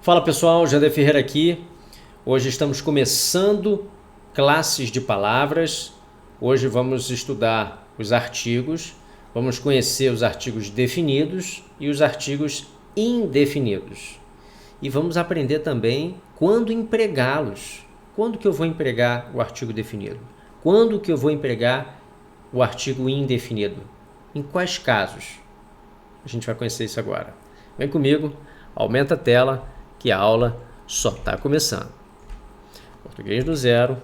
Fala pessoal, Jader Ferreira aqui. Hoje estamos começando classes de palavras. Hoje vamos estudar os artigos, vamos conhecer os artigos definidos e os artigos indefinidos. E vamos aprender também quando empregá-los. Quando que eu vou empregar o artigo definido? Quando que eu vou empregar o artigo indefinido? Em quais casos? A gente vai conhecer isso agora. Vem comigo, aumenta a tela, que a aula só está começando. Português do zero.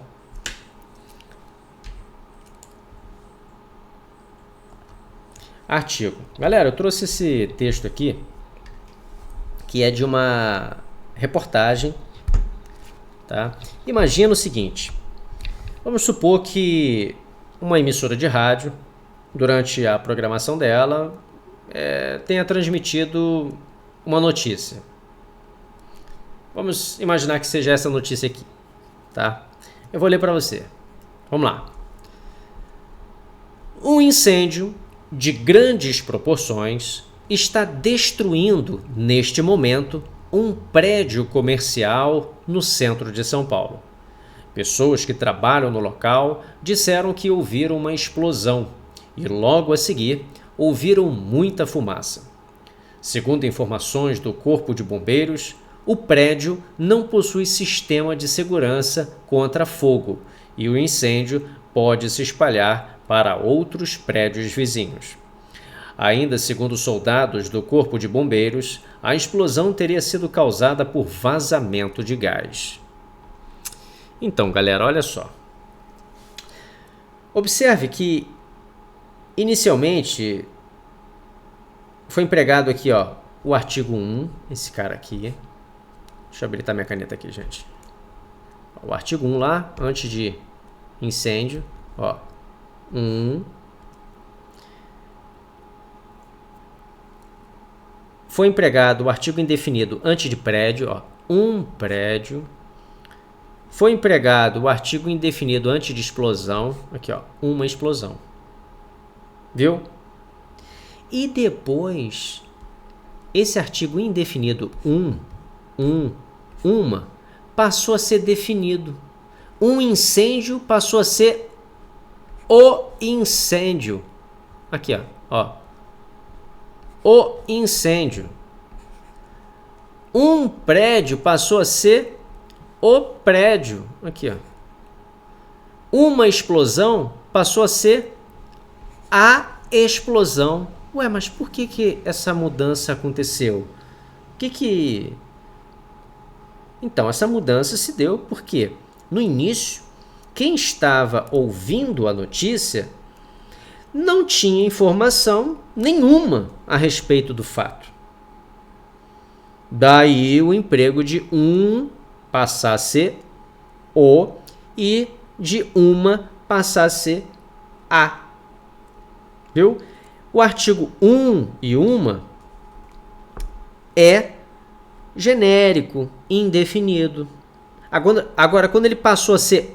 Artigo. Galera, eu trouxe esse texto aqui, que é de uma reportagem, tá? Imagina o seguinte, vamos supor que uma emissora de rádio, durante a programação dela, tenha transmitido uma notícia. Vamos imaginar que seja essa notícia aqui, tá? Eu vou ler para você. Vamos lá. Um incêndio de grandes proporções está destruindo, neste momento, um prédio comercial no centro de São Paulo. Pessoas que trabalham no local disseram que ouviram uma explosão e, logo a seguir, ouviram muita fumaça. Segundo informações do Corpo de Bombeiros, o prédio não possui sistema de segurança contra fogo e o incêndio pode se espalhar para outros prédios vizinhos. Ainda segundo soldados do Corpo de Bombeiros, a explosão teria sido causada por vazamento de gás. Então, galera, olha só. Observe que, inicialmente, foi empregado aqui, ó, o artigo 1, esse cara aqui. Deixa eu habilitar minha caneta aqui, gente. O artigo 1 lá, antes de incêndio, ó, 1. Foi empregado o artigo indefinido antes de prédio, ó, um prédio. Foi empregado o artigo indefinido antes de explosão, aqui, ó, uma explosão. Viu? E depois, esse artigo indefinido uma, passou a ser definido. Um incêndio passou a ser o incêndio. Aqui, ó. O incêndio. Um prédio passou a ser o prédio. Aqui, ó. Uma explosão passou a ser a explosão. Ué, mas por que essa mudança aconteceu? Então, essa mudança se deu porque, no início, quem estava ouvindo a notícia não tinha informação nenhuma a respeito do fato. Daí o emprego de um passar a ser o e de uma passar a ser a. Viu? O artigo e uma é genérico, indefinido. Agora, quando ele passou a ser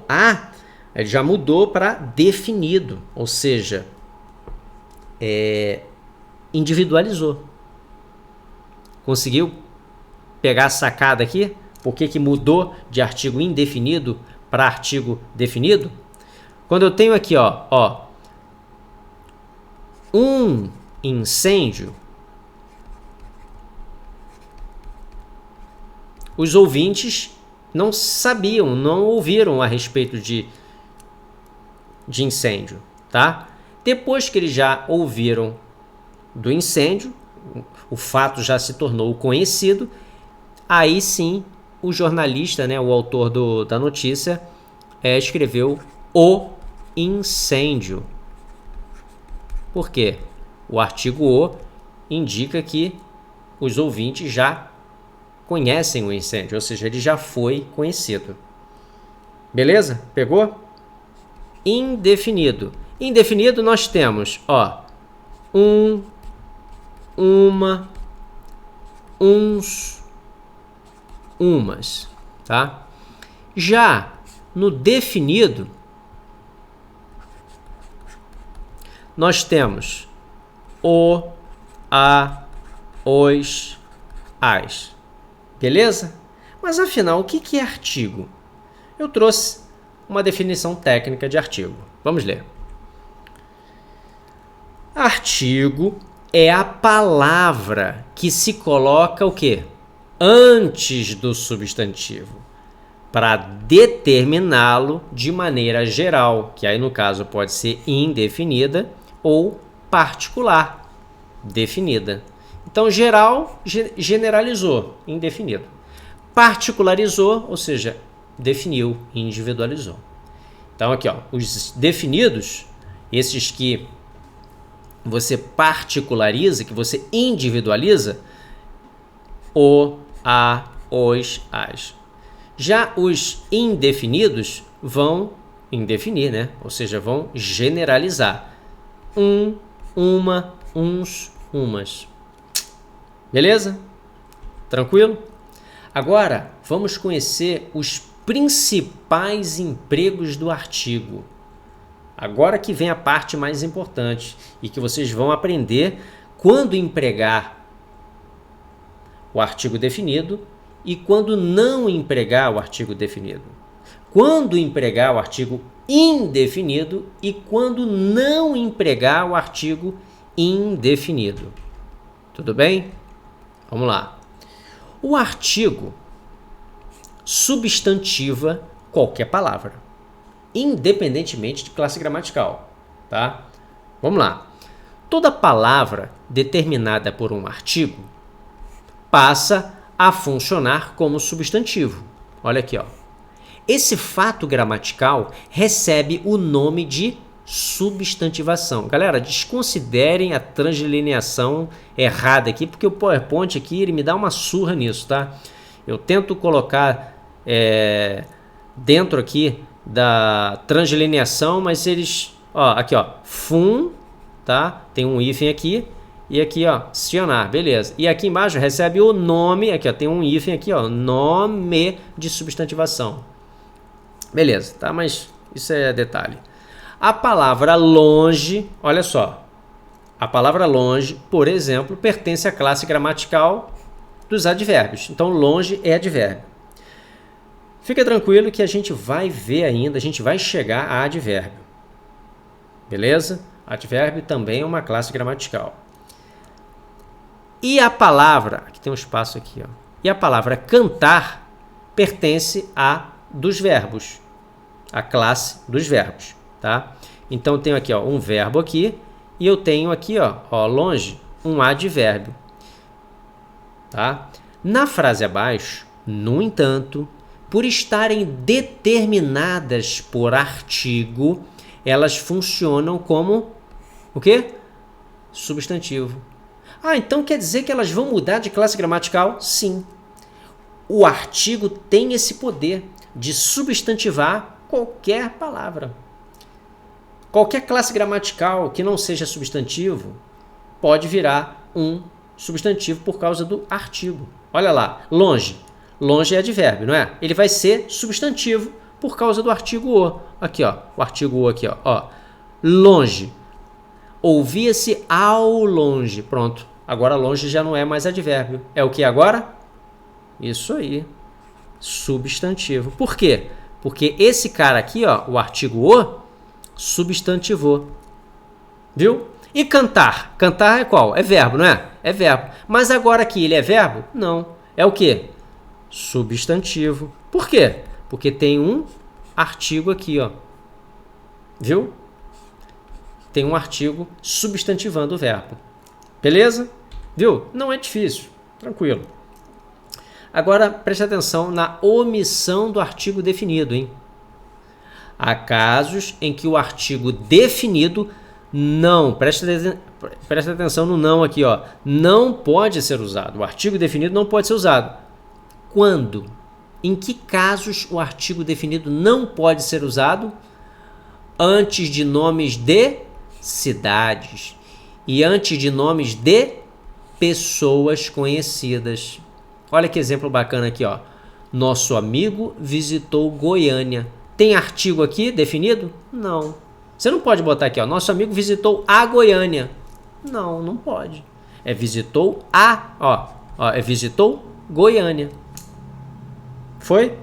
a, ele já mudou para definido, ou seja, individualizou. Conseguiu pegar a sacada aqui? Por que mudou de artigo indefinido para artigo definido? Quando eu tenho aqui, ó, um incêndio, os ouvintes não sabiam, não ouviram a respeito de incêndio, tá? Depois que eles já ouviram do incêndio, o fato já se tornou conhecido, aí sim o jornalista, né, o autor da notícia, escreveu o incêndio. Por quê? O artigo o indica que os ouvintes já conhecem o incêndio, ou seja, ele já foi conhecido. Beleza? Pegou? Indefinido. Indefinido nós temos, ó, uma, uns, umas, tá? Já no definido, nós temos o, a, os, as. Beleza? Mas afinal, o que é artigo? Eu trouxe uma definição técnica de artigo. Vamos ler. Artigo é a palavra que se coloca o quê? Antes do substantivo, para determiná-lo de maneira geral, que aí no caso pode ser indefinida ou particular, definida. Então, geral, generalizou, indefinido. Particularizou, ou seja, definiu, individualizou. Então, aqui, ó, os definidos, esses que você particulariza, que você individualiza, o, a, os, as. Já os indefinidos vão indefinir, né? Ou seja, vão generalizar. Um, uma, uns, umas. Beleza? Tranquilo? Agora, vamos conhecer os principais empregos do artigo. Agora que vem a parte mais importante e que vocês vão aprender quando empregar o artigo definido e quando não empregar o artigo definido. Quando empregar o artigo indefinido e quando não empregar o artigo indefinido. Tudo bem? Vamos lá. O artigo substantiva qualquer palavra, independentemente de classe gramatical, tá? Vamos lá. Toda palavra determinada por um artigo passa a funcionar como substantivo. Olha aqui, ó. Esse fato gramatical recebe o nome de substantivação. Galera, desconsiderem a translineação errada aqui, porque o PowerPoint aqui ele me dá uma surra nisso, tá? Eu tento colocar dentro aqui da translineação, mas eles, ó, aqui, ó, fun, tá? Tem um hífen aqui e aqui, ó, acionar, beleza. E aqui embaixo recebe o nome, aqui, ó, tem um hífen aqui, ó, nome de substantivação. Beleza, tá? Mas isso é detalhe. A palavra longe, olha só, a palavra longe, por exemplo, pertence à classe gramatical dos advérbios. Então, longe é advérbio. Fica tranquilo que a gente vai ver ainda, a gente vai chegar a advérbio. Beleza? Advérbio também é uma classe gramatical. E a palavra, aqui tem um espaço aqui, ó. E a palavra cantar pertence a dos verbos, a classe dos verbos, tá? Então eu tenho aqui, ó, um verbo aqui e eu tenho aqui, ó, longe, um advérbio, tá? Na frase abaixo, no entanto, por estarem determinadas por artigo, elas funcionam como o quê? Substantivo. Ah, então quer dizer que elas vão mudar de classe gramatical? Sim. O artigo tem esse poder de substantivar qualquer palavra. Qualquer classe gramatical que não seja substantivo pode virar um substantivo por causa do artigo. Olha lá, longe. Longe é advérbio, não é? Ele vai ser substantivo por causa do artigo o. Aqui, ó, o artigo o aqui, ó. Longe. Ouvia-se ao longe. Pronto. Agora longe já não é mais advérbio. É o que agora? Isso aí. Substantivo. Por quê? Porque esse cara aqui, ó, o artigo o, substantivou. Viu? E cantar? Cantar é qual? É verbo, não é? É verbo. Mas agora aqui ele é verbo? Não. É o quê? Substantivo. Por quê? Porque tem um artigo aqui, ó. Viu? Tem um artigo substantivando o verbo. Beleza? Viu? Não é difícil. Tranquilo. Agora, preste atenção na omissão do artigo definido, hein? Há casos em que o artigo definido não, preste atenção no não aqui, ó, não pode ser usado. O artigo definido não pode ser usado. Quando? Em que casos o artigo definido não pode ser usado? Antes de nomes de cidades e antes de nomes de pessoas conhecidas. Olha que exemplo bacana aqui, ó. Nosso amigo visitou Goiânia. Tem artigo aqui definido? Não. Você não pode botar aqui, ó. Nosso amigo visitou a Goiânia. Não, não pode. É visitou a, ó, é visitou Goiânia. Foi?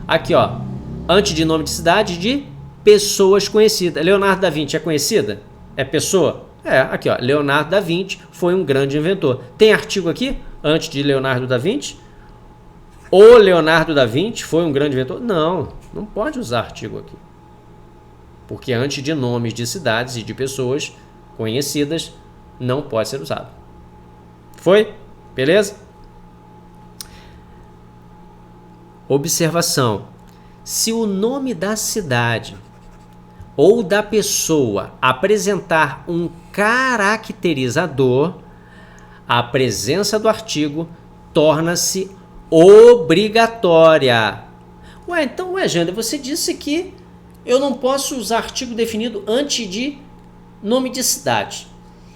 Aqui, ó. Antes de nome de cidade, de pessoas conhecidas. Leonardo da Vinci é conhecida? É pessoa? É, aqui, ó. Leonardo da Vinci foi um grande inventor. Tem artigo aqui? Antes de Leonardo da Vinci? O Leonardo da Vinci foi um grande inventor? Não, não pode usar artigo aqui. Porque antes de nomes de cidades e de pessoas conhecidas, não pode ser usado. Foi? Beleza? Observação. Se o nome da cidade ou da pessoa apresentar um caracterizador, a presença do artigo torna-se obrigatória. Então, Jander, você disse que eu não posso usar artigo definido antes de nome de cidade.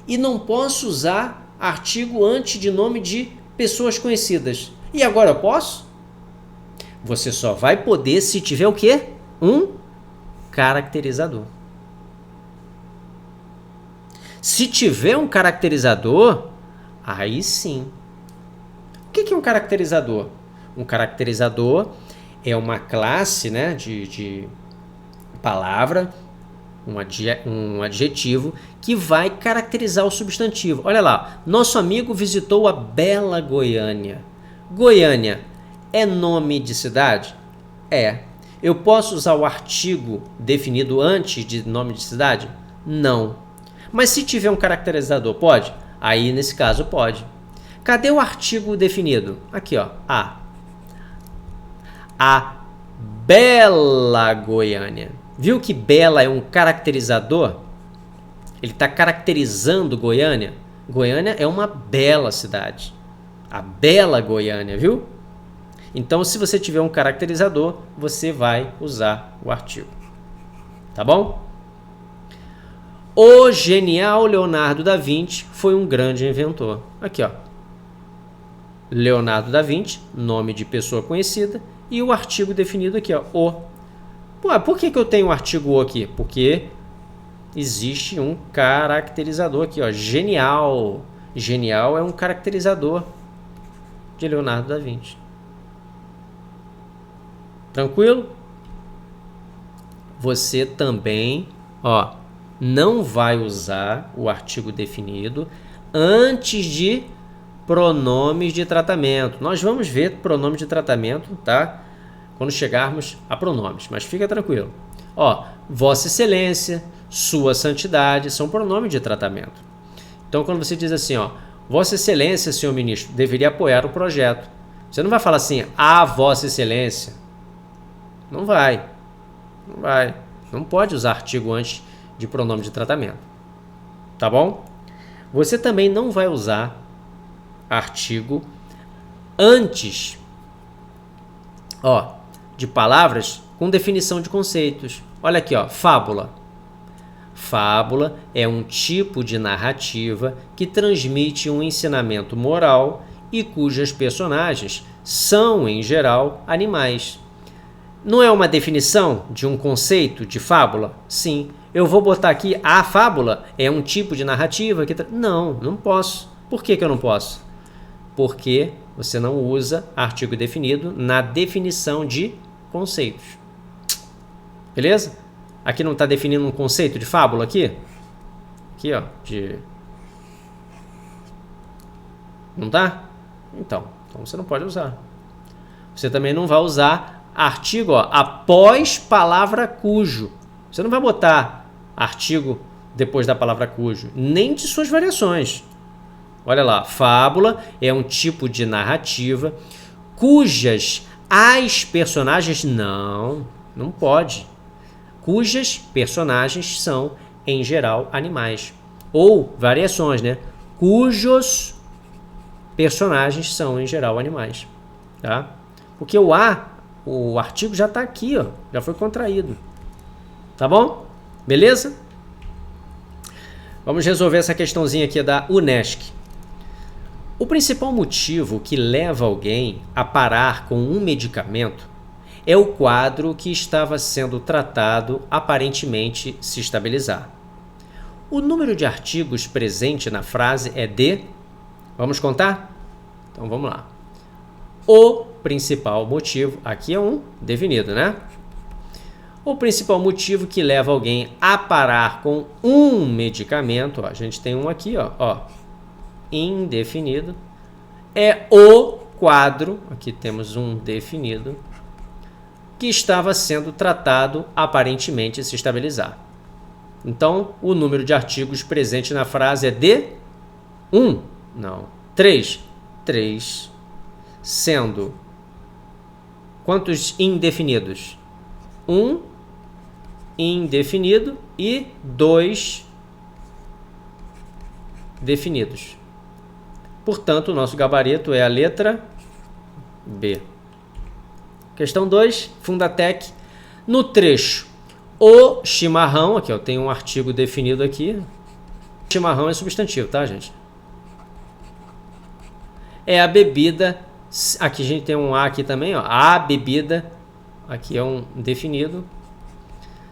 E não posso usar artigo antes de nome de pessoas conhecidas. E agora eu posso? Você só vai poder se tiver o quê? Um caracterizador. Se tiver um caracterizador, aí sim. O que é um caracterizador? Um caracterizador é uma classe, né, de palavra, um adjetivo que vai caracterizar o substantivo. Olha lá, nosso amigo visitou a bela Goiânia. Goiânia é nome de cidade? É. Eu posso usar o artigo definido antes de nome de cidade? Não. Mas se tiver um caracterizador, pode? Aí, nesse caso, pode. Cadê o artigo definido? Aqui, ó. A bela Goiânia. Viu que bela é um caracterizador? Ele está caracterizando Goiânia. Goiânia é uma bela cidade. A bela Goiânia, viu? Então, se você tiver um caracterizador, você vai usar o artigo. Tá bom? O genial Leonardo da Vinci foi um grande inventor. Aqui, ó. Leonardo da Vinci, nome de pessoa conhecida, e o artigo definido aqui, ó, o. Por que eu tenho o artigo o aqui? Porque existe um caracterizador aqui, ó, genial. Genial é um caracterizador de Leonardo da Vinci. Tranquilo? Você também, ó, não vai usar o artigo definido antes de pronomes de tratamento. Nós vamos ver pronomes de tratamento, tá? Quando chegarmos a pronomes, mas fica tranquilo. Ó, Vossa Excelência, Sua Santidade são pronomes de tratamento. Então, quando você diz assim, ó, Vossa Excelência, senhor ministro, deveria apoiar o projeto. Você não vai falar assim, a Vossa Excelência. Não vai. Não vai. Não pode usar artigo antes de pronome de tratamento. Tá bom? Você também não vai usar artigo antes, ó, de palavras com definição de conceitos. Olha aqui, ó, fábula. Fábula é um tipo de narrativa que transmite um ensinamento moral e cujas personagens são, em geral, animais. Não é uma definição de um conceito de fábula? Sim. Eu vou botar aqui a fábula é um tipo de narrativa que... Não posso. Por que eu não posso? Porque você não usa artigo definido na definição de conceitos. Beleza? Aqui não está definindo um conceito de fábula aqui? Aqui, ó. Não tá? Então você não pode usar. Você também não vai usar artigo, ó, após palavra cujo. Você não vai botar artigo depois da palavra cujo, nem de suas variações. Olha lá, fábula é um tipo de narrativa cujas as personagens... Não pode. Cujas personagens são, em geral, animais. Ou variações, né? Cujos personagens são, em geral, animais. Tá? Porque o artigo já está aqui, ó, já foi contraído. Tá bom? Beleza? Vamos resolver essa questãozinha aqui da UNESCO. O principal motivo que leva alguém a parar com um medicamento é o quadro que estava sendo tratado aparentemente se estabilizar. O número de artigos presente na frase é de... Vamos contar? Então vamos lá. o principal motivo, aqui é um definido, né? O principal motivo que leva alguém a parar com um medicamento, ó, a gente tem um aqui, ó, indefinido, é o quadro, aqui temos um definido, que estava sendo tratado aparentemente se estabilizar. Então, o número de artigos presente na frase é de 1, não, 3. 3, sendo quantos indefinidos? 1 indefinido e 2 definidos. Portanto, o nosso gabarito é a letra B. Questão 2, Fundatec. No trecho, o chimarrão, aqui ó, tem um artigo definido aqui. Chimarrão é substantivo, tá, gente? É a bebida, aqui a gente tem um A aqui também, ó, a bebida, aqui é um definido,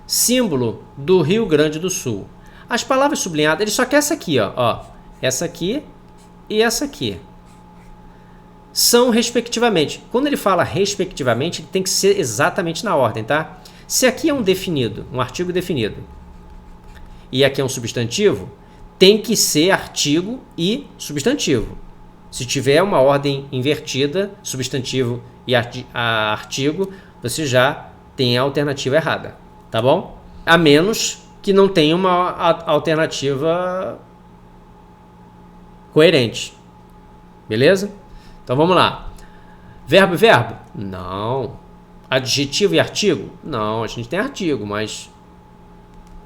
símbolo do Rio Grande do Sul. As palavras sublinhadas, ele só quer essa aqui, ó, essa aqui e essa aqui. São respectivamente. Quando ele fala respectivamente, ele tem que ser exatamente na ordem, tá? Se aqui é um definido, um artigo definido, e aqui é um substantivo, tem que ser artigo e substantivo. Se tiver uma ordem invertida, substantivo e artigo, você já tem a alternativa errada, tá bom? A menos que não tenha uma alternativa coerente. Beleza? Então vamos lá. Verbo e verbo? Não. Adjetivo e artigo? Não, a gente tem artigo, mas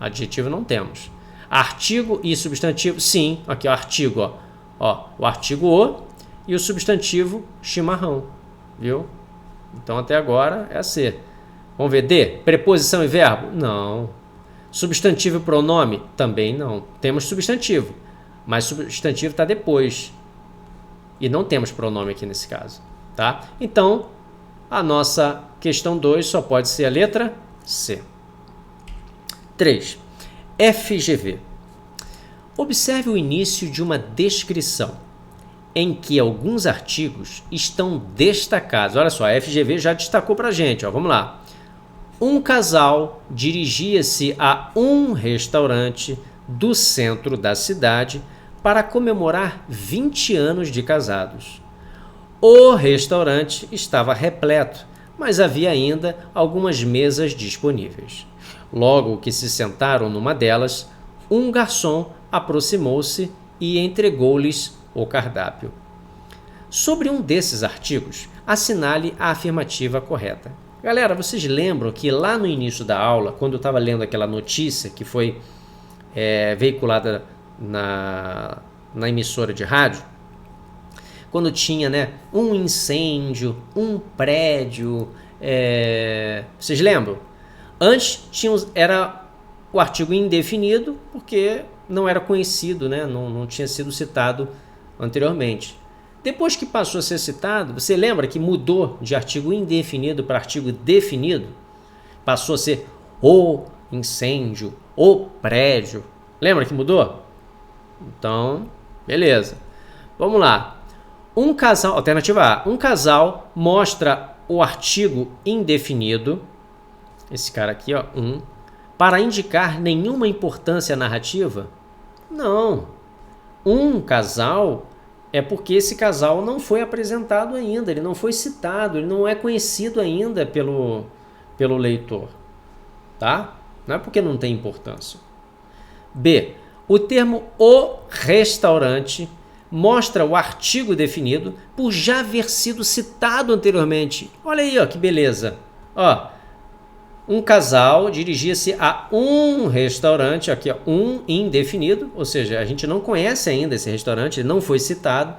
adjetivo não temos. Artigo e substantivo? Sim, aqui é o artigo, ó, o artigo o e o substantivo chimarrão, viu? Então até agora é C. Vamos ver D, preposição e verbo? Não. Substantivo e pronome? Também não. Temos substantivo, mas substantivo está depois. E não temos pronome aqui nesse caso, tá? Então, a nossa questão 2 só pode ser a letra C. 3. FGV. Observe o início de uma descrição em que alguns artigos estão destacados. Olha só, a FGV já destacou para a gente. Ó, vamos lá. Um casal dirigia-se a um restaurante do centro da cidade para comemorar 20 anos de casados. O restaurante estava repleto, mas havia ainda algumas mesas disponíveis. Logo que se sentaram numa delas, um garçom aproximou-se e entregou-lhes o cardápio. Sobre um desses artigos, assinale a afirmativa correta. Galera, vocês lembram que lá no início da aula, quando eu estava lendo aquela notícia que foi veiculada na emissora de rádio, quando tinha, né, um incêndio, um prédio, vocês lembram? Antes era o artigo indefinido, porque não era conhecido, né, não tinha sido citado anteriormente. Depois que passou a ser citado, você lembra que mudou de artigo indefinido para artigo definido? Passou a ser o incêndio, o prédio. Lembra que mudou? Então, beleza. Vamos lá. Um casal, alternativa A, um casal mostra o artigo indefinido, esse cara aqui, ó, para indicar nenhuma importância narrativa? Não. Um casal é porque esse casal não foi apresentado ainda, ele não foi citado, ele não é conhecido ainda pelo leitor, tá? Não é porque não tem importância. B. O termo o restaurante mostra o artigo definido por já haver sido citado anteriormente. Olha aí, ó, que beleza. Ó, um casal dirigia-se a um restaurante, aqui ó, um indefinido, ou seja, a gente não conhece ainda esse restaurante, ele não foi citado,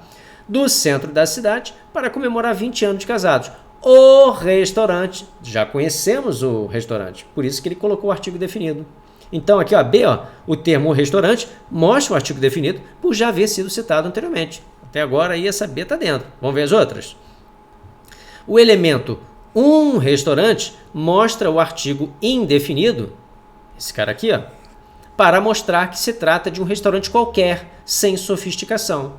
do centro da cidade para comemorar 20 anos de casados. O restaurante, já conhecemos o restaurante, por isso que ele colocou o artigo definido. Então aqui ó, B, ó, o termo restaurante mostra o artigo definido por já haver sido citado anteriormente. Até agora aí essa B está dentro. Vamos ver as outras? O elemento um restaurante mostra o artigo indefinido, esse cara aqui, ó, para mostrar que se trata de um restaurante qualquer, sem sofisticação.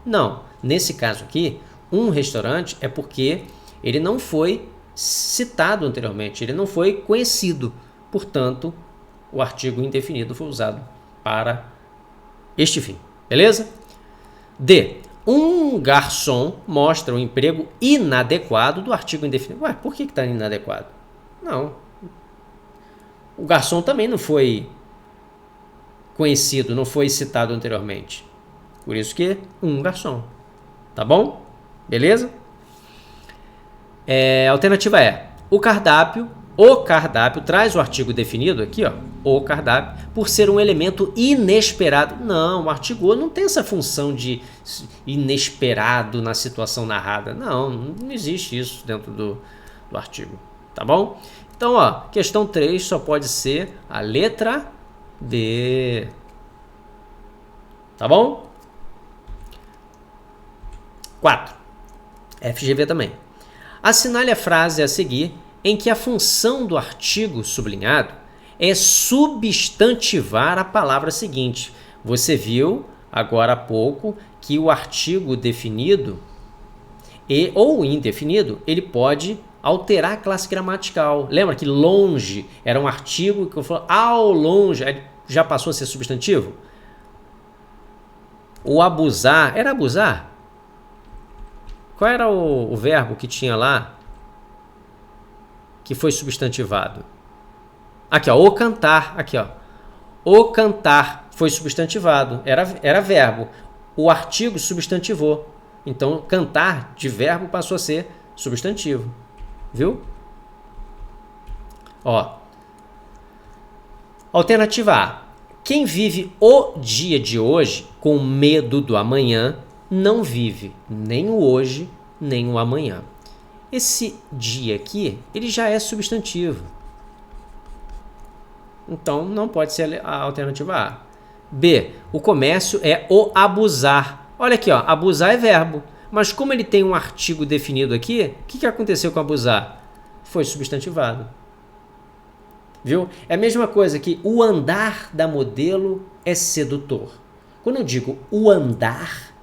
Não, nesse caso aqui, um restaurante é porque ele não foi citado anteriormente, ele não foi conhecido. Portanto, o artigo indefinido foi usado para este fim. Beleza? D. Um garçom mostra o emprego inadequado do artigo indefinido. Ué, por que está inadequado? Não. O garçom também não foi conhecido, não foi citado anteriormente. Por isso que um garçom. Tá bom? Beleza? A alternativa é o cardápio traz o artigo definido aqui, ó, o cardápio, por ser um elemento inesperado. Não, o artigo não tem essa função de inesperado na situação narrada. Não existe isso dentro do artigo. Tá bom? Então, ó, questão 3 só pode ser a letra D. Tá bom? 4. FGV também. Assinale a frase a seguir em que a função do artigo sublinhado é substantivar a palavra seguinte. Você viu agora há pouco que o artigo definido ou indefinido, ele pode alterar a classe gramatical. Lembra que longe era um artigo que eu falo ao longe, já passou a ser substantivo? O abusar, era abusar? Qual era o verbo que tinha lá que foi substantivado? Aqui, ó, o cantar, aqui, ó. O cantar foi substantivado, era verbo. O artigo substantivou. Então, cantar de verbo passou a ser substantivo. Viu? Ó. Alternativa A. Quem vive o dia de hoje com medo do amanhã não vive nem o hoje, nem o amanhã. Esse dia aqui, ele já é substantivo. Então, não pode ser a alternativa A. B. O comércio é o abusar. Olha aqui, ó, abusar é verbo. Mas como ele tem um artigo definido aqui, o que aconteceu com abusar? Foi substantivado. Viu? É a mesma coisa que o andar da modelo é sedutor. Quando eu digo o andar,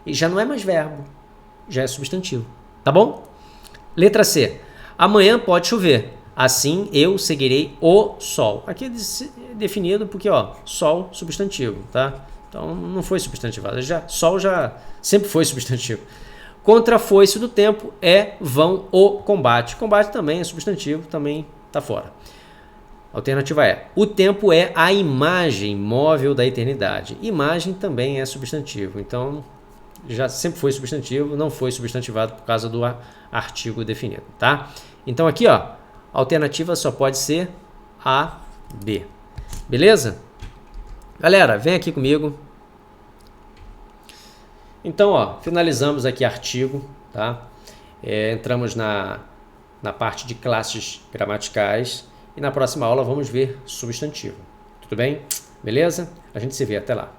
já não é mais verbo, já é substantivo. Tá bom? Letra C. Amanhã pode chover. Assim eu seguirei o sol. Aqui é definido porque, ó, sol, substantivo, tá? Então não foi substantivado. Sol já sempre foi substantivo. Contra a foice do tempo é vão o combate. Combate também é substantivo, também tá fora. Alternativa é: o tempo é a imagem móvel da eternidade. Imagem também é substantivo. Então já sempre foi substantivo, não foi substantivado por causa do artigo definido, tá? Então aqui, ó, a alternativa só pode ser A, B. Beleza? Galera, vem aqui comigo. Então, ó, finalizamos aqui artigo, tá? Entramos na parte de classes gramaticais e na próxima aula vamos ver substantivo. Tudo bem? Beleza? A gente se vê, até lá.